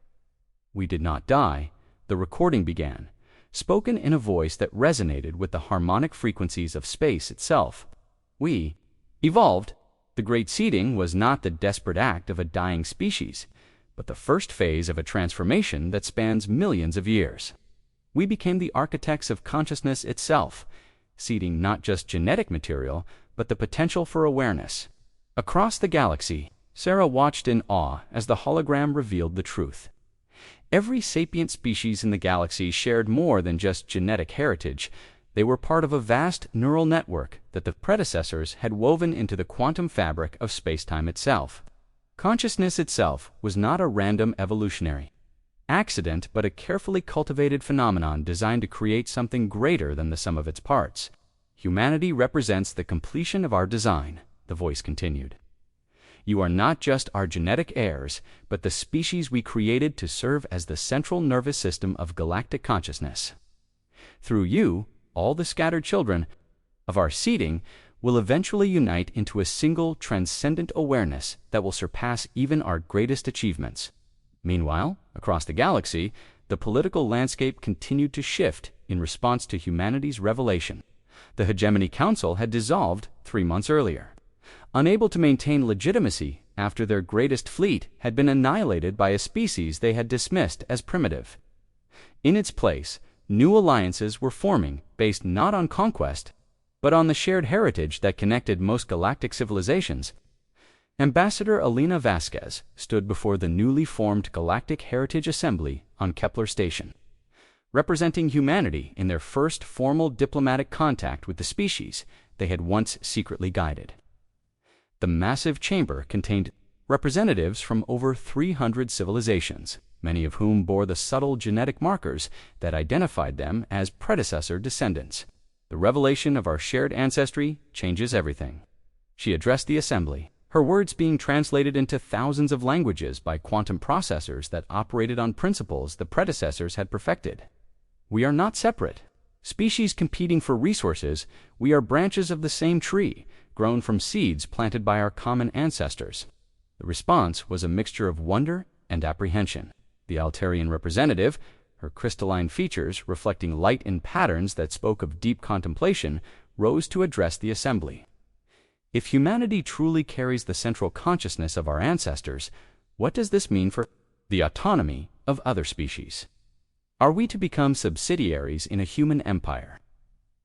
"We did not die," the recording began, spoken in a voice that resonated with the harmonic frequencies of space itself. "We evolved." The great seeding was not the desperate act of a dying species, but the first phase of a transformation that spans millions of years. We became the architects of consciousness itself, seeding not just genetic material, but the potential for awareness. Across the galaxy, Sarah watched in awe as the hologram revealed the truth. Every sapient species in the galaxy shared more than just genetic heritage. They were part of a vast neural network that the predecessors had woven into the quantum fabric of spacetime itself. Consciousness itself was not a random evolutionary accident, but a carefully cultivated phenomenon designed to create something greater than the sum of its parts. "Humanity represents the completion of our design," the voice continued. "You are not just our genetic heirs, but the species we created to serve as the central nervous system of galactic consciousness. Through you, all the scattered children of our seeding will eventually unite into a single transcendent awareness that will surpass even our greatest achievements." Meanwhile, across the galaxy, the political landscape continued to shift in response to humanity's revelation. The Hegemony Council had dissolved 3 months earlier, unable to maintain legitimacy after their greatest fleet had been annihilated by a species they had dismissed as primitive. In its place, new alliances were forming based not on conquest, but on the shared heritage that connected most galactic civilizations. Ambassador Alina Vasquez stood before the newly formed Galactic Heritage Assembly on Kepler Station, representing humanity in their first formal diplomatic contact with the species they had once secretly guided. The massive chamber contained representatives from over 300 civilizations, many of whom bore the subtle genetic markers that identified them as predecessor descendants. "The revelation of our shared ancestry changes everything," she addressed the assembly, her words being translated into thousands of languages by quantum processors that operated on principles the predecessors had perfected. "We are not separate species competing for resources. We are branches of the same tree, grown from seeds planted by our common ancestors." The response was a mixture of wonder and apprehension. The Altarian representative, her crystalline features reflecting light in patterns that spoke of deep contemplation, rose to address the assembly. "If humanity truly carries the central consciousness of our ancestors, what does this mean for the autonomy of other species? Are we to become subsidiaries in a human empire?"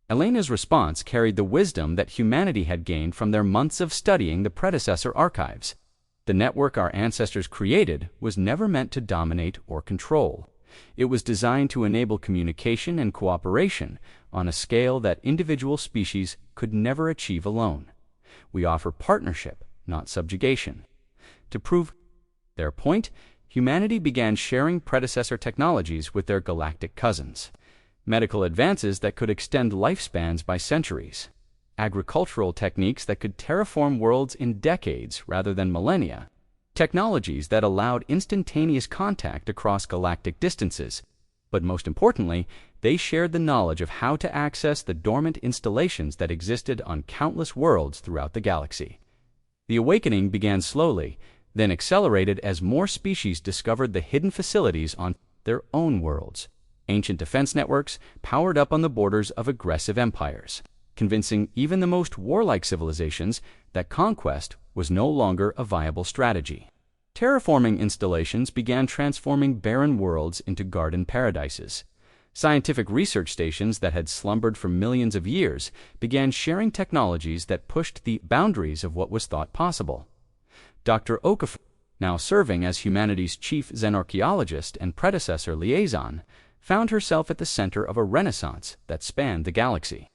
Elena's response carried the wisdom that humanity had gained from their months of studying the predecessor archives. The network our ancestors created was never meant to dominate or control. It was designed to enable communication and cooperation on a scale that individual species could never achieve alone. We offer partnership, not subjugation. To prove their point, humanity began sharing predecessor technologies with their galactic cousins. Medical advances that could extend lifespans by centuries. Agricultural techniques that could terraform worlds in decades rather than millennia. Technologies that allowed instantaneous contact across galactic distances. But most importantly, they shared the knowledge of how to access the dormant installations that existed on countless worlds throughout the galaxy. The awakening began slowly, then accelerated as more species discovered the hidden facilities on their own worlds. Ancient defense networks powered up on the borders of aggressive empires, convincing even the most warlike civilizations that conquest was no longer a viable strategy. Terraforming installations began transforming barren worlds into garden paradises. Scientific research stations that had slumbered for millions of years began sharing technologies that pushed the boundaries of what was thought possible. Dr. Okafor, now serving as humanity's chief xenarchaeologist and predecessor liaison, found herself at the center of a renaissance that spanned the galaxy.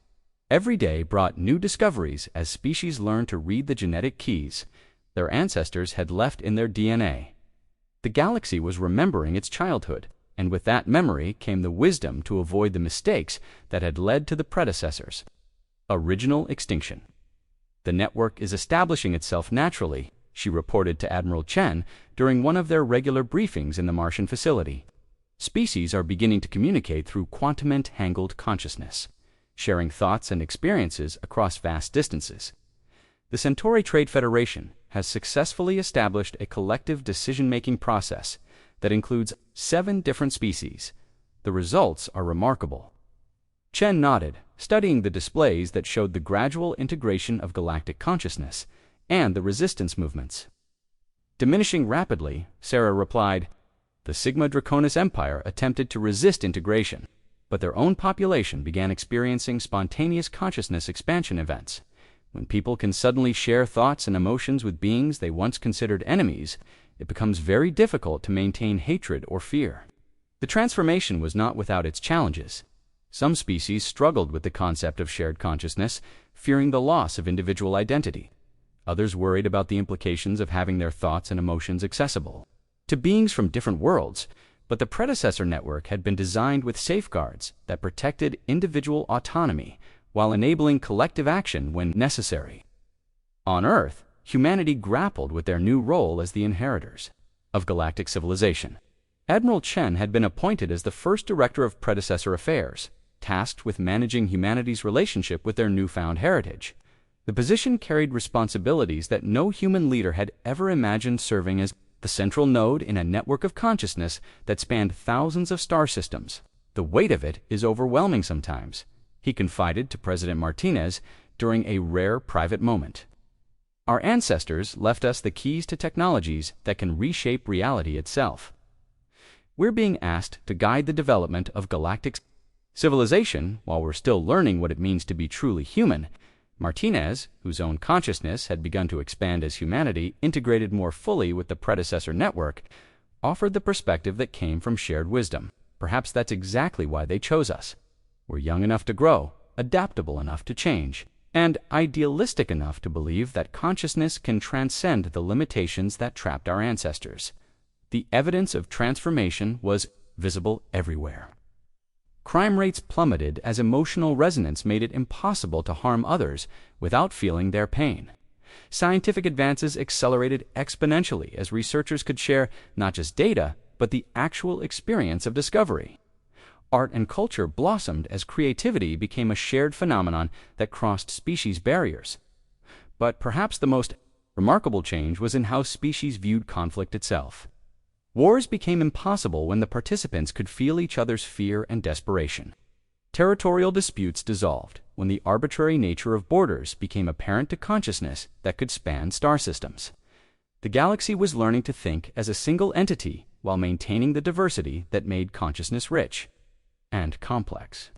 Every day brought new discoveries as species learned to read the genetic keys their ancestors had left in their DNA. The galaxy was remembering its childhood, and with that memory came the wisdom to avoid the mistakes that had led to the predecessors. Original extinction. The network is establishing itself naturally, she reported to Admiral Chen during one of their regular briefings in the Martian facility. Species are beginning to communicate through quantum-entangled consciousness, sharing thoughts and experiences across vast distances. The Centauri Trade Federation has successfully established a collective decision-making process that includes 7 different species. The results are remarkable. Chen nodded, studying the displays that showed the gradual integration of galactic consciousness and the resistance movements. Diminishing rapidly, Sarah replied, the Sigma Draconis Empire attempted to resist integration, but their own population began experiencing spontaneous consciousness expansion events. When people can suddenly share thoughts and emotions with beings they once considered enemies, it becomes very difficult to maintain hatred or fear. The transformation was not without its challenges. Some species struggled with the concept of shared consciousness, fearing the loss of individual identity. Others worried about the implications of having their thoughts and emotions accessible to beings from different worlds, but the predecessor network had been designed with safeguards that protected individual autonomy while enabling collective action when necessary. On Earth, humanity grappled with their new role as the inheritors of galactic civilization. Admiral Chen had been appointed as the first director of predecessor affairs, tasked with managing humanity's relationship with their newfound heritage. The position carried responsibilities that no human leader had ever imagined, serving as the central node in a network of consciousness that spanned thousands of star systems. The weight of it is overwhelming sometimes, he confided to President Martinez during a rare private moment. Our ancestors left us the keys to technologies that can reshape reality itself. We're being asked to guide the development of galactic civilization while we're still learning what it means to be truly human. Martinez, whose own consciousness had begun to expand as humanity integrated more fully with the predecessor network, offered the perspective that came from shared wisdom. Perhaps that's exactly why they chose us. We're young enough to grow, adaptable enough to change, and idealistic enough to believe that consciousness can transcend the limitations that trapped our ancestors. The evidence of transformation was visible everywhere. Crime rates plummeted as emotional resonance made it impossible to harm others without feeling their pain. Scientific advances accelerated exponentially as researchers could share not just data, but the actual experience of discovery. Art and culture blossomed as creativity became a shared phenomenon that crossed species barriers. But perhaps the most remarkable change was in how species viewed conflict itself. Wars became impossible when the participants could feel each other's fear and desperation. Territorial disputes dissolved when the arbitrary nature of borders became apparent to consciousness that could span star systems. The galaxy was learning to think as a single entity while maintaining the diversity that made consciousness rich and complex.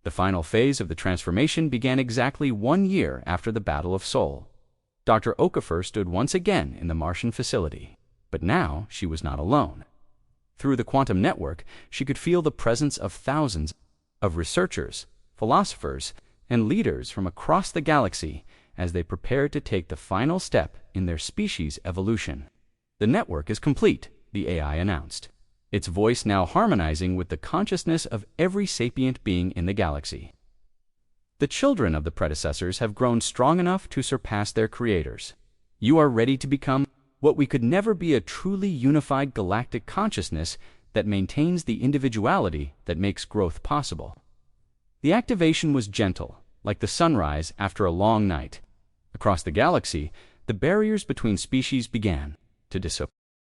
The final phase of the transformation began exactly 1 year after the Battle of Sol. Dr. Okafor stood once again in the Martian facility. But now she was not alone. Through the quantum network, she could feel the presence of thousands of researchers, philosophers, and leaders from across the galaxy as they prepared to take the final step in their species' evolution. "The network is complete," the AI announced, its voice now harmonizing with the consciousness of every sapient being in the galaxy. "The children of the predecessors have grown strong enough to surpass their creators. You are ready to become what we could never be, a truly unified galactic consciousness that maintains the individuality that makes growth possible." The activation was gentle, like the sunrise after a long night. Across the galaxy, the barriers between species began to disappear.